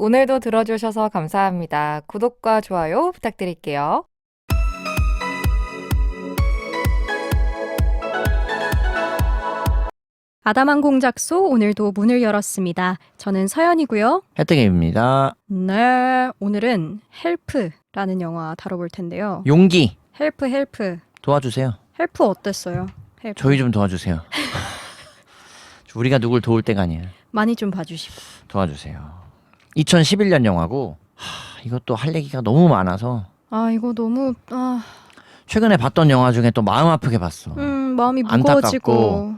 오늘도 들어주셔서 감사합니다. 구독과 좋아요 부탁드릴게요. 아담한 공작소 오늘도 문을 열었습니다. 저는 서연이고요. 혜택입니다. 네, 오늘은 헬프라는 영화 다뤄볼 텐데요. 용기 헬프 도와주세요. 어땠어요? 헬프. 저희 좀 도와주세요. 우리가 누굴 도울 때가 아니에요. 많이 좀 봐주시고. 도와주세요. 2011년 영화고 이것도 할 얘기가 너무 많아서 이거 너무 최근에 봤던 영화 중에 또 마음 아프게 봤어. 마음이 무거워지고.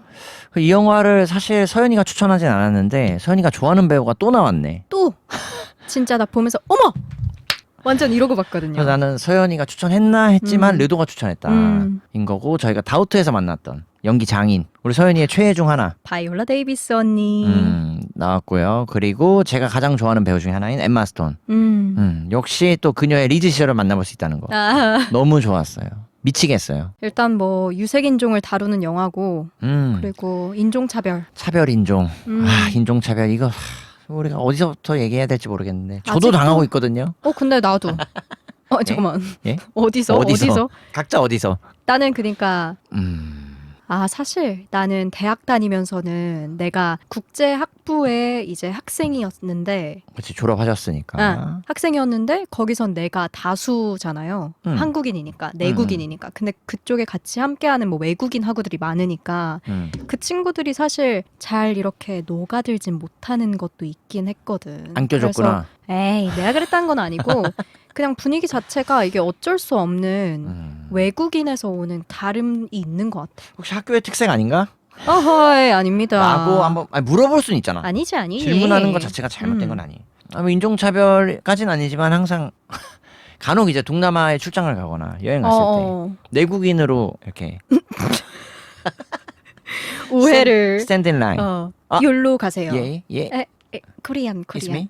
이 영화를 사실 서연이가 추천하진 않았는데 서연이가 좋아하는 배우가 또 나왔네. 또 진짜 나 보면서 어머! 완전 이러고 봤거든요. 그래서 나는 서연이가 추천했나 했지만 르도가 추천했다 인 거고, 저희가 다우트에서 만났던 연기 장인 우리 서연이의 최애 중 하나 바이올라 데이비스 언니. 나왔고요. 그리고 제가 가장 좋아하는 배우 중에 하나인 엠마 스톤. 역시 또 그녀의 리즈 시절을 만나볼 수 있다는 거 너무 좋았어요. 미치겠어요. 일단 뭐 유색인종을 다루는 영화고 그리고 인종차별. 차별 인종. 인종차별 이거 우리가 어디서부터 얘기해야 될지 모르겠는데 저도 아직도? 당하고 있거든요. 근데 나도. 잠깐만. 예? 어디서? 각자 어디서? 나는 그러니까 사실 나는 대학 다니면서는 내가 국제학부의 이제 학생이었는데 그렇지, 졸업하셨으니까. 학생이었는데 거기선 내가 다수잖아요. 한국인이니까, 내국인이니까. 근데 그쪽에 같이 함께하는 뭐 외국인 학우들이 많으니까 그 친구들이 사실 잘 이렇게 녹아들진 못하는 것도 있긴 했거든. 안 껴줬구나. 그래서 에이, 내가 그랬다는 건 아니고 그냥 분위기 자체가 이게 어쩔 수 없는 외국인에서 오는 다름이 있는 것 같아. 혹시 학교의 특색 아닌가? 어허이, 아닙니다. 라고 한번 물어볼 수는 있잖아. 아니지. 질문하는 것 자체가 잘못된 건 아니에요. 뭐 인종차별까지는 아니지만 항상 간혹 이제 동남아에 출장을 가거나 여행 갔을 때 내국인으로 이렇게 오해를 스탠드 인 라인. 욜로 가세요. 예. 코리안. Kiss me?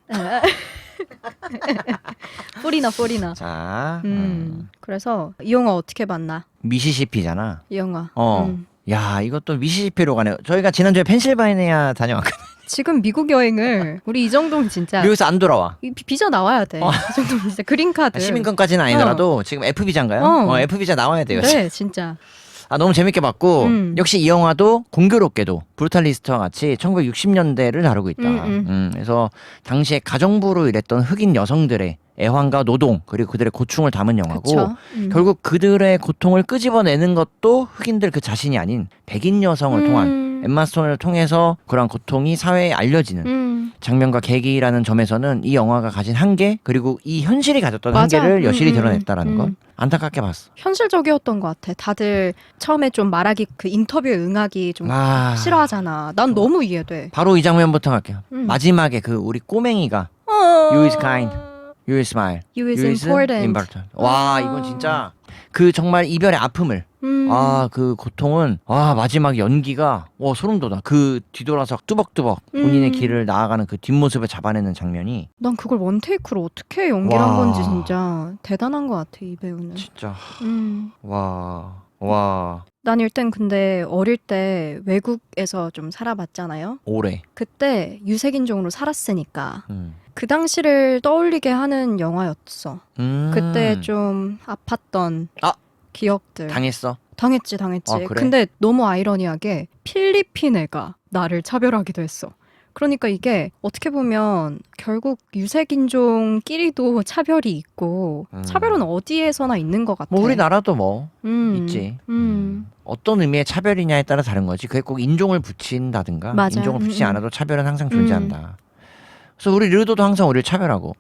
포리너. 자, 그래서 이 영화 어떻게 봤나? 미시시피잖아. 이 영화. 야, 이것도 미시시피로 가네요. 저희가 지난주에 펜실바니아 다녀왔거든요. 지금 미국 여행을 우리 이 정도면 진짜 미국에서 안 돌아와. 비자 나와야 돼. 이 정도면 진짜 그린카드. 시민권까지는 아니더라도 지금 F비자인가요? F비자 나와야 돼요. 네, 진짜. 너무 재밌게 봤고 역시 이 영화도 공교롭게도 브루탈리스트와 같이 1960년대를 다루고 있다. 그래서 당시에 가정부로 일했던 흑인 여성들의 애환과 노동 그리고 그들의 고충을 담은 영화고 결국 그들의 고통을 끄집어내는 것도 흑인들 그 자신이 아닌 백인 여성을 통한 엠마 스톤을 통해서 그러한 고통이 사회에 알려지는 장면과 계기라는 점에서는 이 영화가 가진 한계 그리고 이 현실이 가졌던 한계를 여실히 드러냈다라는 것 안타깝게 봤어. 현실적이었던 것 같아. 다들 처음에 좀 말하기 그 인터뷰에 응하기 좀 싫어하잖아. 난 너무 이해돼. 바로 이 장면부터 갈게요. 마지막에 그 우리 꼬맹이가 You is kind, you is smile, You is important. 와, 이건 진짜 그 정말 이별의 아픔을 그 고통은 마지막 연기가 소름 돋아. 그 뒤돌아서 뚜벅뚜벅 본인의 길을 나아가는 그 뒷모습을 잡아내는 장면이 난 그걸 원테이크로 어떻게 연기를 한 건지 진짜 대단한 것 같아, 이 배우는. 진짜 와. 난 일단 근데 어릴 때 외국에서 좀 살아봤잖아요. 오래. 그때 유색인종으로 살았으니까 그 당시를 떠올리게 하는 영화였어. 그때 좀 아팠던 기억들. 당했어? 당했지. 그래? 근데 너무 아이러니하게 필리핀 애가 나를 차별하기도 했어. 그러니까 이게 어떻게 보면 결국 유색인종끼리도 차별이 있고 차별은 어디에서나 있는 것 같아. 뭐 우리나라도 있지. 어떤 의미의 차별이냐에 따라 다른 거지. 그게 꼭 인종을 붙인다든가 맞아. 인종을 붙이지 않아도 차별은 항상 존재한다. 그래서 우리 르도도 항상 우리를 차별하고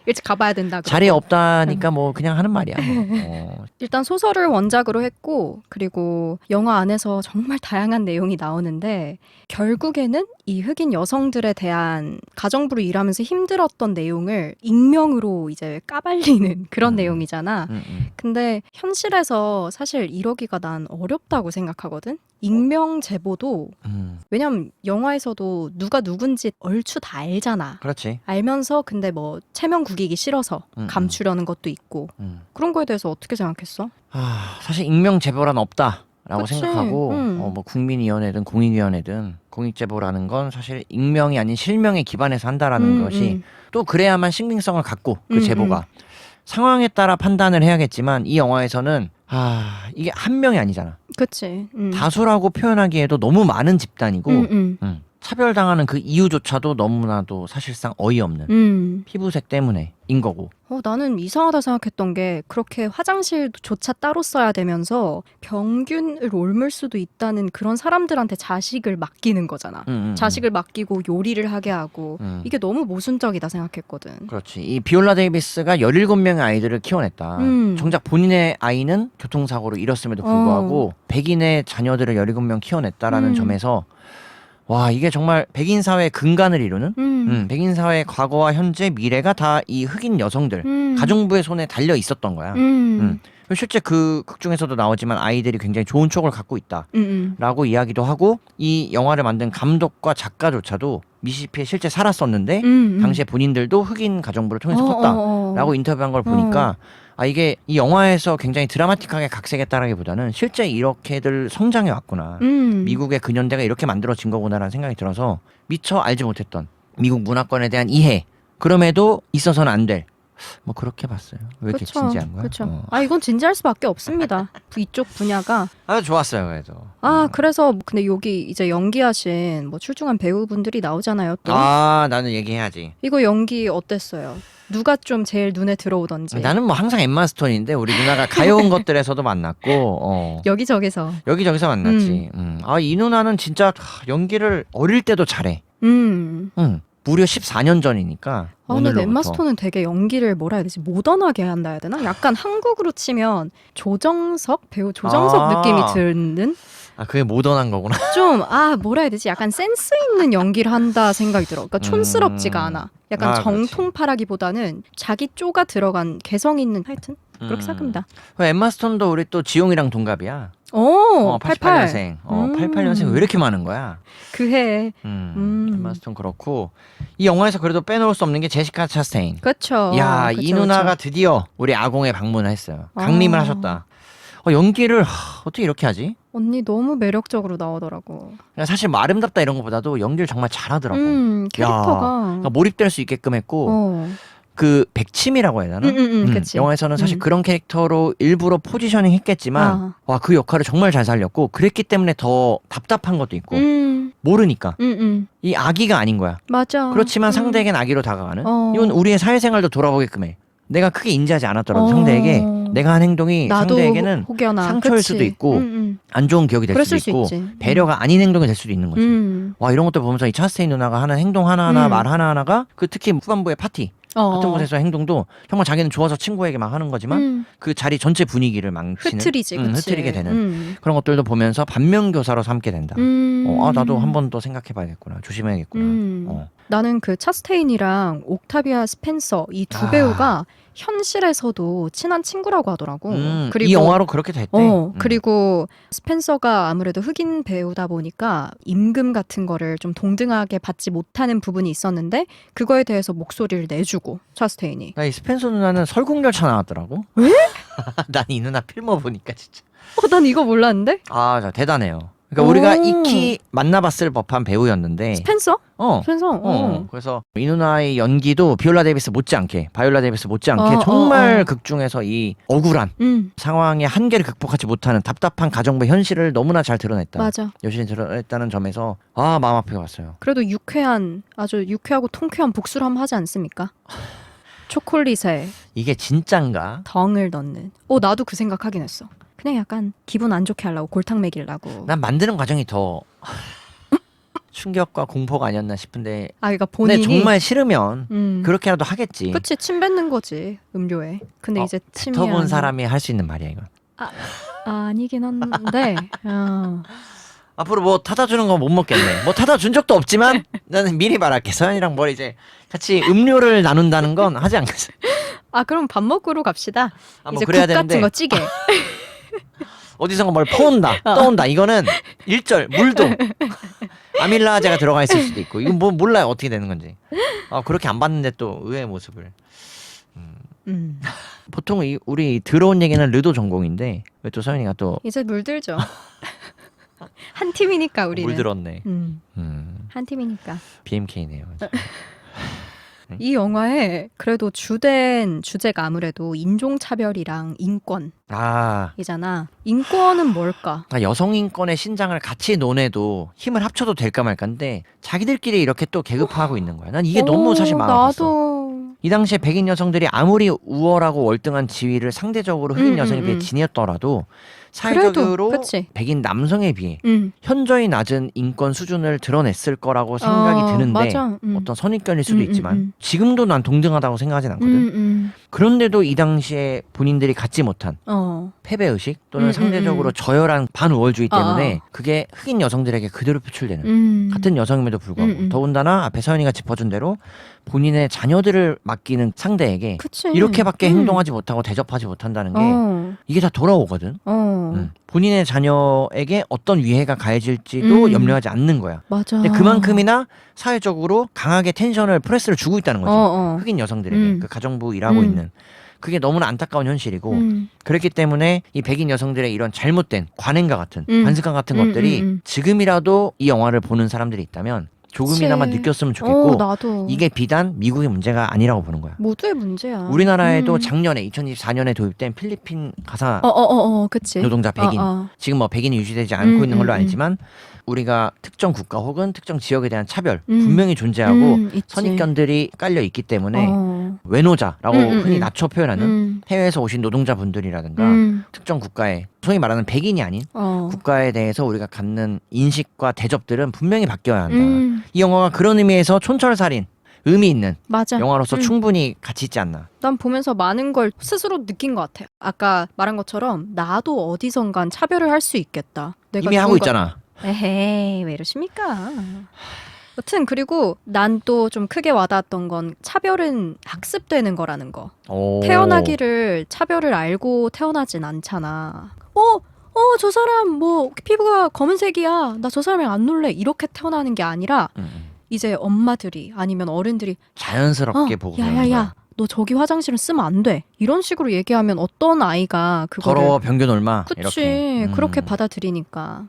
일찍 가봐야 된다. 자리에 없다니까 그냥 하는 말이야. 일단 소설을 원작으로 했고 그리고 영화 안에서 정말 다양한 내용이 나오는데 결국에는 이 흑인 여성들에 대한 가정부로 일하면서 힘들었던 내용을 익명으로 이제 까발리는 그런 내용이잖아. 근데 현실에서 사실 이러기가 난 어렵다고 생각하거든. 익명 제보도 왜냐면 영화에서도 누가 누군지 얼추 다 알잖아. 그렇지. 알면서 근데 뭐 체면 구기기 싫어서 감추려는 것도 있고 그런 거에 대해서 어떻게 생각했어? 사실 익명 제보란 없다라는 그치. 생각하고 뭐 국민위원회든 공익위원회든 공익제보라는 건 사실 익명이 아닌 실명에 기반해서 한다라는 것이 또 그래야만 신빙성을 갖고 그 제보가 상황에 따라 판단을 해야겠지만 이 영화에서는 이게 한 명이 아니잖아. 그치. 다수라고 표현하기에도 너무 많은 집단이고 차별당하는 그 이유조차도 너무나도 사실상 어이없는 피부색 때문에인 거고. 나는 이상하다 생각했던 게 그렇게 화장실조차 따로 써야 되면서 병균을 옮을 수도 있다는 그런 사람들한테 자식을 맡기는 거잖아. 자식을 맡기고 요리를 하게 하고 이게 너무 모순적이다 생각했거든. 그렇지. 이 비올라 데이비스가 17명의 아이들을 키워냈다. 정작 본인의 아이는 교통사고로 잃었음에도 불구하고 백인의 자녀들을 17명 키워냈다라는 점에서 와, 이게 정말 백인 사회의 근간을 이루는 백인 사회의 과거와 현재 미래가 다 이 흑인 여성들 가정부의 손에 달려 있었던 거야. 실제 그 극 중에서도 나오지만 아이들이 굉장히 좋은 촉을 갖고 있다라고 이야기도 하고 이 영화를 만든 감독과 작가조차도 미시시피에 실제 살았었는데 당시에 본인들도 흑인 가정부를 통해서 컸다라고 인터뷰한 걸 보니까 이게 이 영화에서 굉장히 드라마틱하게 각색했다라기보다는 실제 이렇게들 성장해 왔구나. 미국의 근현대가 이렇게 만들어진 거구나라는 생각이 들어서 미처 알지 못했던 미국 문화권에 대한 이해, 그럼에도 있어서는 안 될, 뭐 그렇게 봤어요. 왜 이렇게 그쵸, 진지한 거야? 그렇죠. 이건 진지할 수밖에 없습니다. 이쪽 분야가. 좋았어요, 그래도. 그래서 근데 여기 이제 연기하신 뭐 출중한 배우분들이 나오잖아요. 또. 나는 얘기해야지. 이거 연기 어땠어요? 누가 좀 제일 눈에 들어오던지. 나는 뭐 항상 엠마 스톤인데 우리 누나가 가여운 것들에서도 만났고 여기저기서 만났지. 이 누나는 진짜 연기를 어릴 때도 잘해. 무려 14년 전이니까. 근데 오늘로부터. 엠마 스톤은 되게 연기를 뭐라 해야 되지? 모던하게 한다 해야 되나? 약간 한국으로 치면 배우 조정석 느낌이 드는? 그게 모던한 거구나. 좀 뭐라 해야 되지? 약간 센스 있는 연기를 한다 생각이 들어. 그러니까 촌스럽지가 않아. 약간 정통파라기보다는 자기 쪼가 들어간 개성 있는, 하여튼 그렇게 생각합니다. 엠마 스톤도 우리 또 지용이랑 동갑이야. 88년생. 88년생 왜 이렇게 많은 거야? 그해. 엠마 스톤 그렇고 이 영화에서 그래도 빼놓을 수 없는 게 제시카 차스테인. 그렇죠. 이 누나가 드디어 우리 아공에 방문을 했어요. 강림을 하셨다. 연기를 어떻게 이렇게 하지? 언니 너무 매력적으로 나오더라고. 사실 뭐 아름답다 이런 것보다도 연기를 정말 잘하더라고. 캐릭터가 그러니까 몰입될 수 있게끔 했고 그 백침이라고 해야 되나? 그치. 영화에서는 사실 그런 캐릭터로 일부러 포지셔닝 했겠지만 그 역할을 정말 잘 살렸고 그랬기 때문에 더 답답한 것도 있고 모르니까 이 아기가 아닌 거야. 맞아. 그렇지만 상대에겐 아기로 다가가는 이건 우리의 사회생활도 돌아보게끔 해. 내가 크게 인지하지 않았더라도 상대에게 내가 한 행동이 상대에게는 혹여나, 상처일 그치. 수도 있고 안 좋은 기억이 될 수도 있고 배려가 아닌 행동이 될 수도 있는 거지. 이런 것들 보면서 이 차스테인 누나가 하는 행동 하나하나 말 하나하나가 그 특히 후반부의 파티 같은 곳에서 행동도 정말 자기는 좋아서 친구에게 막 하는 거지만 그 자리 전체 분위기를 망치는 흐트리게 되는 그런 것들도 보면서 반면교사로 삼게 된다. 나도 한 번 더 생각해봐야겠구나. 조심해야겠구나. 나는 그 차스테인이랑 옥타비아 스펜서 이 두 배우가 현실에서도 친한 친구라고 하더라고. 그리고 이 영화로 그렇게 됐대. 그리고 스펜서가 아무래도 흑인 배우다 보니까 임금 같은 거를 좀 동등하게 받지 못하는 부분이 있었는데 그거에 대해서 목소리를 내주고 차스테인이. 이 스펜서 누나는 설국열차 나왔더라고. 왜? 난 이 누나 필모 보니까 진짜. 난 이거 몰랐는데. 대단해요. 그러니까 우리가 익히 만나봤을 법한 배우였는데 스펜서? 스펜서. 그래서 이 누나의 연기도 바이올라 데이비스 못지않게 정말 극 중에서 이 억울한 상황의 한계를 극복하지 못하는 답답한 가정부 현실을 너무나 잘 드러냈다. 맞아. 여실히 드러냈다는 점에서 마음 아프게 봤어요. 그래도 아주 유쾌하고 통쾌한 복수를 한번 하지 않습니까? 초콜릿에 이게 진짠가? 덩을 넣는. 나도 그 생각하긴 했어. 그냥 약간 기분 안 좋게 하려고 골탕 먹이려고. 난 만드는 과정이 더 충격과 공포가 아니었나 싶은데. 그러니까 본인이 근데 정말 싫으면 그렇게라도 하겠지. 그치, 침 뱉는 거지 음료에. 근데 이제 침이 뱉어본 사람이 할 수 있는 말이야 이건. 아니긴 한데. 앞으로 뭐 타다 주는 건 못 먹겠네. 뭐 타다 준 적도 없지만 나는 미리 말할게. 서연이랑 뭐 이제 같이 음료를 나눈다는 건 하지 않겠어. 그럼 밥 먹으러 갑시다. 뭐 이제 그래야 국 같은 되는데. 거 찌개. 어디선가 뭘 퍼온다, 떠온다. 이거는 일절 물도 아밀라제가 들어가 있을 수도 있고 이건 뭐 몰라요 어떻게 되는 건지. 그렇게 안 봤는데 또 의외의 모습을. 보통 우리 들어온 얘기는 르도 전공인데 왜 또 서윤이가 또 이제 물들죠. 한 팀이니까 우리는. 물들었네. 한 팀이니까. BMK네요. 이 영화에 그래도 주된 주제가 아무래도 인종차별이랑 인권이잖아. 아, 인권은 뭘까? 그러니까 여성 인권의 신장을 같이 논해도 힘을 합쳐도 될까 말까인데 자기들끼리 이렇게 또 계급화하고 있는 거야. 난 이게 너무 사실 마음 아팠어. 나도. 이 당시에 백인 여성들이 아무리 우월하고 월등한 지위를 상대적으로 흑인 여성에 비해 지녔더라도 사회적으로 그래도, 그치. 백인 남성에 비해 응. 현저히 낮은 인권 수준을 드러냈을 거라고 생각이 드는데 맞아. 어떤 선입견일 수도 있지만 지금도 난 동등하다고 생각하진 않거든. 그런데도 이 당시에 본인들이 갖지 못한 패배의식 또는 상대적으로 저열한 반우월주의 때문에 그게 흑인 여성들에게 그대로 표출되는 같은 여성임에도 불구하고 더군다나 앞에 서연이가 짚어준 대로 본인의 자녀들을 맡기는 상대에게 그치. 이렇게밖에 행동하지 못하고 대접하지 못한다는 게 이게 다 돌아오거든. 본인의 자녀에게 어떤 위해가 가해질지도 염려하지 않는 거야. 맞아. 근데 그만큼이나 사회적으로 강하게 텐션을 프레스를 주고 있다는 거지. 흑인 여성들에게 그 가정부 일하고 있는. 그게 너무나 안타까운 현실이고 그렇기 때문에 이 백인 여성들의 이런 잘못된 관행과 같은 관습관 같은 것들이 지금이라도 이 영화를 보는 사람들이 있다면 조금이나마 그치. 느꼈으면 좋겠고 나도. 이게 비단 미국의 문제가 아니라고 보는 거야. 모두의 문제야. 우리나라에도 작년에 2024년에 도입된 필리핀 가사 그치. 노동자 백인 지금 뭐 백인이 유지되지 않고 있는 걸로 알지만 우리가 특정 국가 혹은 특정 지역에 대한 차별 분명히 존재하고 있지. 선입견들이 깔려 있기 때문에 외노자라고 흔히 낮춰 표현하는 해외에서 오신 노동자분들이라든가 특정 국가에 소위 말하는 백인이 아닌 국가에 대해서 우리가 갖는 인식과 대접들은 분명히 바뀌어야 한다. 이 영화가 그런 의미에서 촌철살인 의미 있는 맞아. 영화로서 충분히 가치 있지 않나. 난 보면서 많은 걸 스스로 느낀 것 같아. 아까 말한 것처럼 나도 어디선간 차별을 할 수 있겠다. 내가 이미 하고 있잖아. 에헤이, 왜 이러십니까? 여튼 그리고 난 또 좀 크게 와닿았던 건 차별은 학습되는 거라는 거. 태어나기를 차별을 알고 태어나진 않잖아. 저 사람 뭐 피부가 검은색이야. 나 저 사람이랑 안 놀래. 이렇게 태어나는 게 아니라 이제 엄마들이 아니면 어른들이 자연스럽게 보고 그러는 야야야 거야. 너 저기 화장실은 쓰면 안 돼. 이런 식으로 얘기하면 어떤 아이가 그거를 더러워 병균 얼마 그치 이렇게. 그렇게 받아들이니까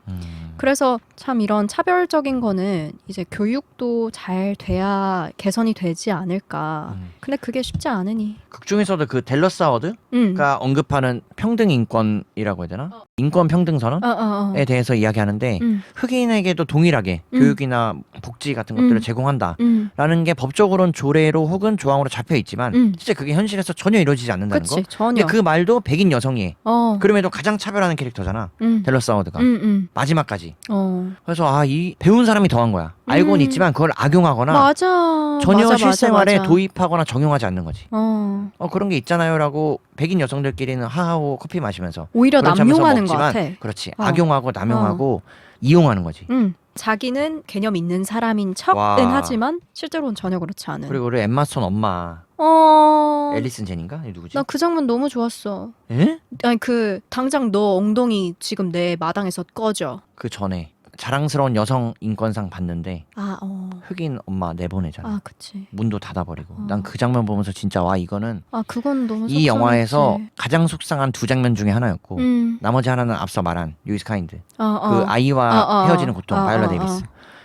그래서 참 이런 차별적인 거는 이제 교육도 잘 돼야 개선이 되지 않을까. 근데 그게 쉽지 않으니. 극 중에서도 그 댈러스 하워드가 언급하는 평등 인권이라고 해야 되나? 인권 평등 선언에 대해서 이야기하는데 흑인에게도 동일하게 교육이나 복지 같은 것들을 제공한다라는 게 법적으로는 조례로 혹은 조항으로 잡혀 있지만 실제 그게 현실에서 전혀 이루어지지 않는다는 그치 거. 전혀. 근데 그 말도 백인 여성이 해. 어. 그럼에도 가장 차별하는 캐릭터잖아. 댈러스 하워드가 마지막까지. 그래서 이 배운 사람이 더한 거야. 알고는 있지만 그걸 악용하거나 맞아. 전혀 맞아, 실생활에 맞아. 도입하거나 적용하지 않는 거지. 그런 게 있잖아요라고 백인 여성들끼리는 하하호 커피 마시면서 오히려 그런 점에서 남용하는 것 먹지만 같아. 그렇지. 악용하고 남용하고 이용하는 거지. 자기는 개념 있는 사람인 척은 와. 하지만 실제로는 전혀 그렇지 않은. 그리고 우리 엠마 스톤 엄마 앨리슨 제니인가? 누구지? 나 그 장면 너무 좋았어. 에? 아니 그 당장 너 엉덩이 지금 내 마당에서 꺼져. 그 전에 자랑스러운 여성 인권상 받는데 흑인 엄마 내보내잖아. 그치. 문도 닫아버리고. 난 그 장면 보면서 진짜 와 이거는 그건 너무 이 영화에서 속상했지. 가장 속상한 두 장면 중에 하나였고 나머지 하나는 앞서 말한 루이스 카인드 그 아이와 헤어지는 고통 바이올라 데이비스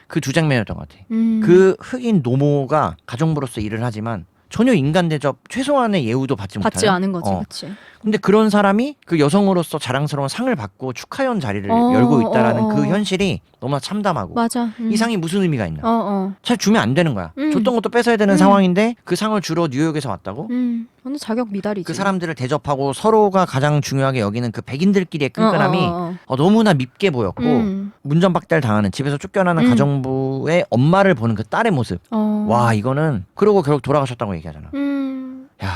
그 두 장면이었던 것 같아. 그 흑인 노모가 가정부로서 일을 하지만 전혀 인간 대접 최소한의 예우도 받지 못하는 않은 거지, 그치. 근데 그런 사람이 그 여성으로서 자랑스러운 상을 받고 축하연 자리를 열고 있다라는 그 현실이 너무나 참담하고 맞아. 이 상이 무슨 의미가 있나? 잘 주면 안 되는 거야. 줬던 것도 뺏어야 되는 상황인데 그 상을 주러 뉴욕에서 왔다고? 완전 자격 미달이지. 그 사람들을 대접하고 서로가 가장 중요하게 여기는 그 백인들끼리의 끈끈함이 너무나 밉게 보였고 문전박대를 당하는 집에서 쫓겨나는 가정부의 엄마를 보는 그 딸의 모습. 와 이거는 그러고 결국 돌아가셨다고 얘기하잖아. 야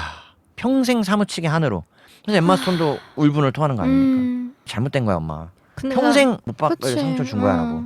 평생 사무치게 한으로. 그래서 엠마 스톤도 울분을 토하는 거 아닙니까? 잘못된 거야 엄마. 근데 평생 못 받을 상처 준 거야 라고.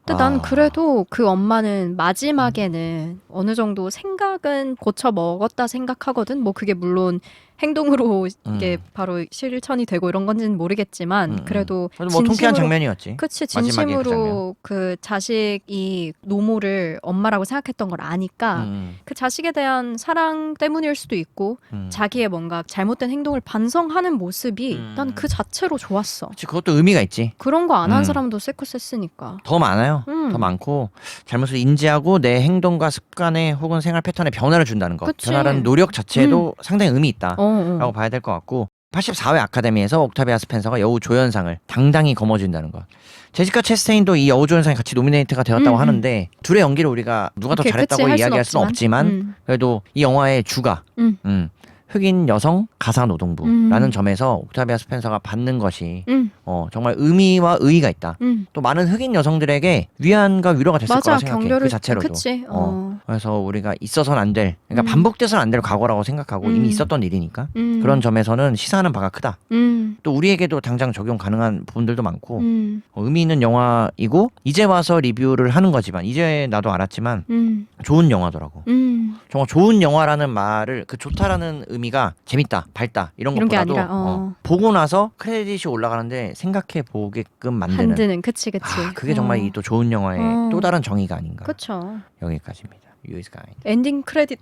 근데 난 그래도 그 엄마는 마지막에는 어느 정도 생각은 고쳐 먹었다 생각하거든. 뭐 그게 물론 행동으로 이게 바로 실천이 되고 이런 건지는 모르겠지만 그래도 뭐 통쾌한 장면이었지. 그치, 마지막에 그 장면. 진심으로 그 자식이 노모를 엄마라고 생각했던 걸 아니까 그 자식에 대한 사랑 때문일 수도 있고 자기의 뭔가 잘못된 행동을 반성하는 모습이 난 그 자체로 좋았어. 그치, 그것도 의미가 있지. 그런 거 안 한 사람도 세쿠했으니까. 더 많아요. 더 많고 잘못을 인지하고 내 행동과 습관에 혹은 생활 패턴에 변화를 준다는 것. 그치. 변화라는 노력 자체도 상당히 의미 있다. 어. 라고 봐야 될 것 같고 84회 아카데미에서 옥타비아 스펜서가 여우 조연상을 당당히 거머쥔다는 것. 제시카 체스테인도 이 여우 조연상에 같이 노미네이트가 되었다고 하는데 둘의 연기를 우리가 누가 더 오케이, 잘했다고 그치, 이야기할 수는 없지만 그래도 이 영화의 주가 흑인 여성 가사노동부라는 점에서 옥타비아 스펜서가 받는 것이 정말 의미와 의의가 있다. 또 많은 흑인 여성들에게 위안과 위로가 됐을 거라 생각해. 그 자체로도. 그치. 그래서 우리가 있어서는 안 될, 그러니까 반복돼서는 안 될 과거라고 생각하고 이미 있었던 일이니까 그런 점에서는 시사하는 바가 크다. 또 우리에게도 당장 적용 가능한 부분들도 많고 의미 있는 영화이고 이제 와서 리뷰를 하는 거지만 이제 나도 알았지만 좋은 영화더라고. 정말 좋은 영화라는 말을 그 좋다라는 의미가 재밌다, 밝다 이런 게 것보다도 아니라, 보고 나서 크레딧이 올라가는데 생각해 보게끔 만드는 한드는 그치. 그게 정말 이 또 좋은 영화의 또 다른 정의가 아닌가. 그쵸. 여기까지입니다. 유이스 가이드. 엔딩 크레딧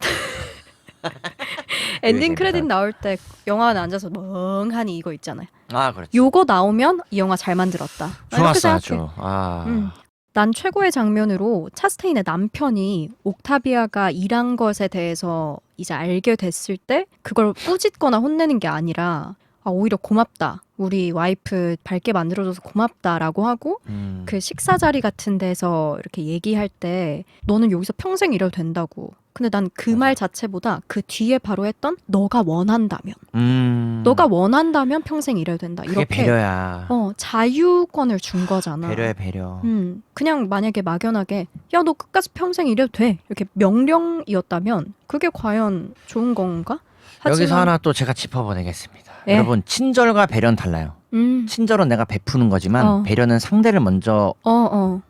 엔딩 재밌다. 크레딧 나올 때 영화 안에 앉아서 멍하니 이거 있잖아요. 아 그렇지. 요거 나오면 이 영화 잘 만들었다. 나 이렇게 좋았어 생각해. 아주. 난 최고의 장면으로 차스테인의 남편이 옥타비아가 일한 것에 대해서 이제 알게 됐을 때 그걸 꾸짖거나 혼내는 게 아니라 오히려 고맙다. 우리 와이프 밝게 만들어줘서 고맙다라고 하고 그 식사 자리 같은 데서 이렇게 얘기할 때 너는 여기서 평생 일해도 된다고. 근데 난 그 말 자체보다 그 뒤에 바로 했던 너가 원한다면 너가 원한다면 평생 일해도 된다. 그게 이렇게 배려야. 자유권을 준 거잖아. 배려야 배려. 그냥 만약에 막연하게 야 너 끝까지 평생 일해도 돼 이렇게 명령이었다면 그게 과연 좋은 건가? 여기서 하나 또 제가 짚어보내겠습니다. 예. 여러분 친절과 배려는 달라요. 친절은 내가 베푸는 거지만 배려는 상대를 먼저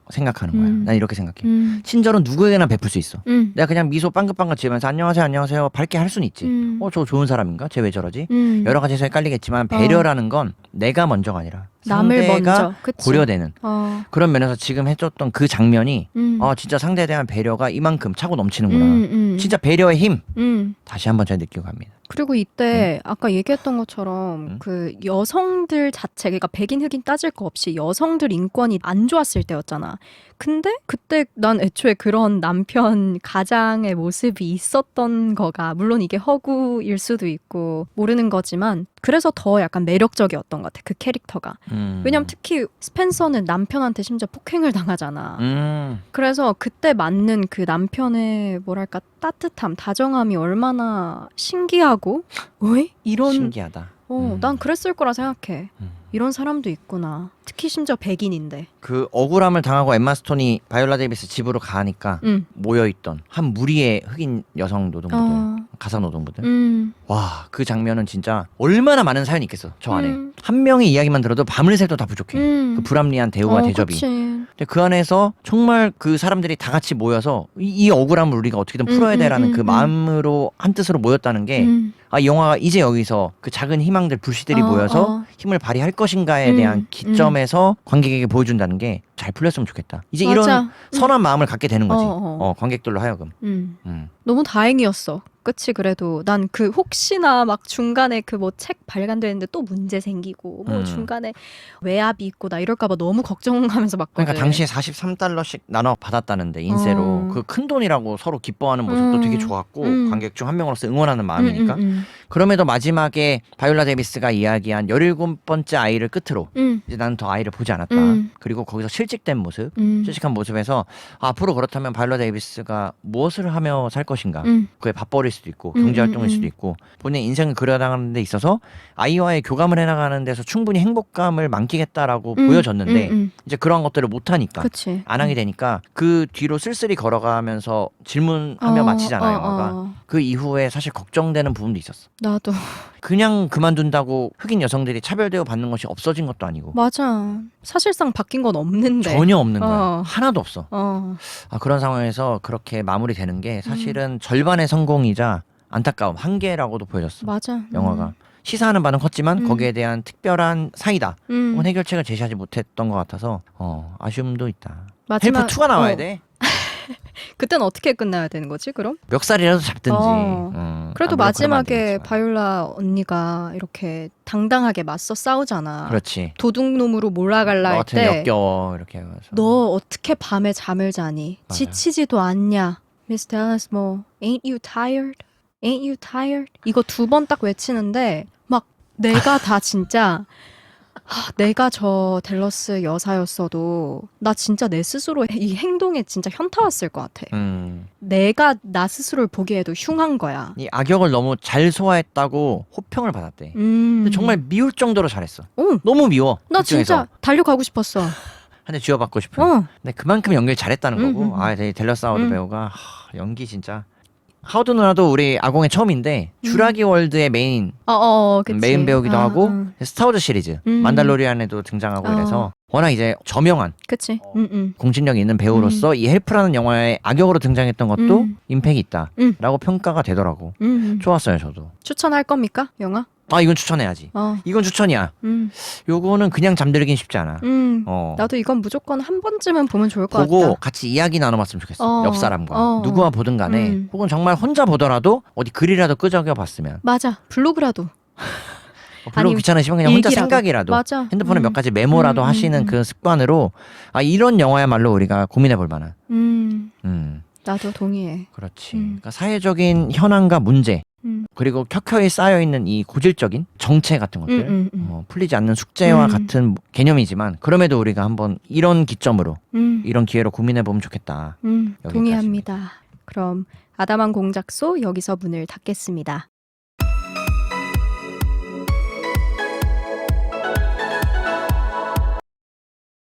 생각하는 거야. 난 이렇게 생각해. 친절은 누구에게나 베풀 수 있어. 내가 그냥 미소 빵긋빵긋 지으면서 안녕하세요 안녕하세요 밝게 할 수는 있지. 저 좋은 사람인가? 쟤 왜 저러지? 여러 가지 해석이 깔리겠지만 배려라는 건 내가 먼저가 아니라 남을 상대가 먼저 그치? 고려되는 그런 면에서 지금 해줬던 그 장면이 진짜 상대에 대한 배려가 이만큼 차고 넘치는구나. 진짜 배려의 힘 다시 한번 제가 느끼고 갑니다. 그리고 이때 아까 얘기했던 것처럼 그 여성들 자체 그러니까 백인 흑인 따질 거 없이 여성들 인권이 안 좋았을 때였잖아. 근데 그때 난 애초에 그런 남편 가장의 모습이 있었던 거가 물론 이게 허구일 수도 있고 모르는 거지만 그래서 더 약간 매력적이었던 것 같아. 그 캐릭터가. 왜냐면 특히 스펜서는 남편한테 심지어 폭행을 당하잖아. 그래서 그때 맞는 그 남편의 뭐랄까 따뜻함, 다정함이 얼마나 신기하고 왜? 이런 신기하다. 난 그랬을 거라 생각해. 이런 사람도 있구나. 특히 심지어 백인인데. 그 억울함을 당하고 엠마 스톤이 바이올라 데이비스 집으로 가니까 모여있던 한 무리의 흑인 여성 노동부들, 가사 노동부들. 와, 그 장면은 진짜 얼마나 많은 사연이 있겠어 저 안에. 한 명의 이야기만 들어도 밤을 새도 다 부족해. 그 불합리한 대우와 대접이. 그치. 근데 그 안에서 정말 그 사람들이 다 같이 모여서 이 억울함을 우리가 어떻게든 풀어야 돼라는 그 마음으로 한 뜻으로 모였다는 게 이 영화가 이제 여기서 그 작은 희망들 불씨들이 모여서 힘을 발휘할 것인가에 대한 기점에서 관객에게 보여준다는 게 잘 풀렸으면 좋겠다. 이제 맞아. 이런 선한 마음을 갖게 되는 거지. 관객들로 하여금. 너무 다행이었어. 그치. 그래도 난 그 혹시나 막 중간에 그 뭐 책 발간되는데 또 문제 생기고 뭐 중간에 외압이 있고 나 이럴까봐 너무 걱정하면서 봤거든. 그러니까 당시에 43달러씩 나눠 받았다는데 인세로 그 큰 돈이라고 서로 기뻐하는 모습도 되게 좋았고 관객 중 한 명으로서 응원하는 마음이니까. 그럼에도 마지막에 바이올라 데이비스가 이야기한 17번째 아이를 끝으로 이제 나는 더 아이를 보지 않았다. 그리고 거기서 실직된 모습, 실직한 모습에서 앞으로 그렇다면 바이올라 데이비스가 무엇을 하며 살 것인가. 그에 밥벌이일 수도 있고 경제활동일 수도 있고 본인의 인생을 그려나가는 데 있어서 아이와의 교감을 해나가는 데서 충분히 행복감을 만끽했다라고 보여졌는데 이제 그런 것들을 못하니까 그치. 안 하게 되니까 그 뒤로 쓸쓸히 걸어가면서 질문하며 마치잖아요. 영화가. 그 이후에 사실 걱정되는 부분도 있었어. 나도. 그냥 그만둔다고 흑인 여성들이 차별대우 받는 것이 없어진 것도 아니고 맞아. 사실상 바뀐 건 없는데. 전혀 없는 거야. 하나도 없어. 어. 그런 상황에서 그렇게 마무리되는 게 사실은 절반의 성공이자 안타까움, 한계라고도 보여졌어. 맞아. 영화가 시사하는 바는 컸지만 음. 거기에 대한 특별한 사이다 혹은 음. 해결책을 제시하지 못했던 것 같아서 아쉬움도 있다. 마지막 헬프 2가 나와야 돼. 그땐 어떻게 끝나야 되는 거지? 그럼? 멱살이라도 잡든지. 그래도 안 그러면 안 마지막에 되겠지만. 바이올라 언니가 이렇게 당당하게 맞서 싸우잖아. 그렇지. 도둑놈으로 몰아갈라 너 할 같은 때 역겨워 이렇게 해서. 너 어떻게 밤에 잠을 자니? 맞아요. 지치지도 않냐? Miss Dallas 뭐 Ain't you tired? Ain't you tired? 이거 2번 딱 외치는데 막 내가 다 진짜 내가 저 댈러스 여사였어도 나 진짜 내 스스로 이 행동에 진짜 현타 왔을 것 같아. 내가 나 스스로를 보기에도 흉한 거야. 이 악역을 너무 잘 소화했다고 호평을 받았대. 근데 정말 미울 정도로 잘했어. 너무 미워. 나 극중에서. 진짜 달려가고 싶었어. 한 대 쥐어받고 싶은. 근데 그만큼 연기를 잘했다는 거고. 되게 델러스 하워드 배우가 연기 진짜. 하워드 누나도 우리 아공의 처음인데 주라기 월드의 메인 그치. 메인 배우기도 하고 스타워즈 시리즈 만달로리안에도 등장하고 이래서 워낙 이제 저명한 그치. 공신력이 있는 배우로서 이 헬프라는 영화에 악역으로 등장했던 것도 임팩이 있다라고 평가가 되더라고. 좋았어요 저도. 추천할 겁니까? 영화? 이건 추천해야지. 이건 추천이야. 요거는 그냥 잠들긴 쉽지 않아. 나도 이건 무조건 한 번쯤은 보면 좋을 것 보고 같다. 같이 이야기 나눠봤으면 좋겠어. 옆 사람과. 어. 누구와 보든 간에 혹은 정말 혼자 보더라도 어디 글이라도 끄적여 봤으면. 맞아. 블로그라도. 블로그 아니면 귀찮으시면 그냥 혼자 일기라도. 생각이라도 맞아. 핸드폰에 몇 가지 메모라도 하시는 그 습관으로 이런 영화야말로 우리가 고민해 볼 만한. 나도 동의해. 그렇지. 그러니까 사회적인 현안과 문제 그리고 켜켜이 쌓여있는 이 고질적인 정체 같은 것들 풀리지 않는 숙제와 같은 개념이지만 그럼에도 우리가 한번 이런 기점으로 이런 기회로 고민해보면 좋겠다. 여기까지입니다. 동의합니다. 그럼 아담한 공작소 여기서 문을 닫겠습니다.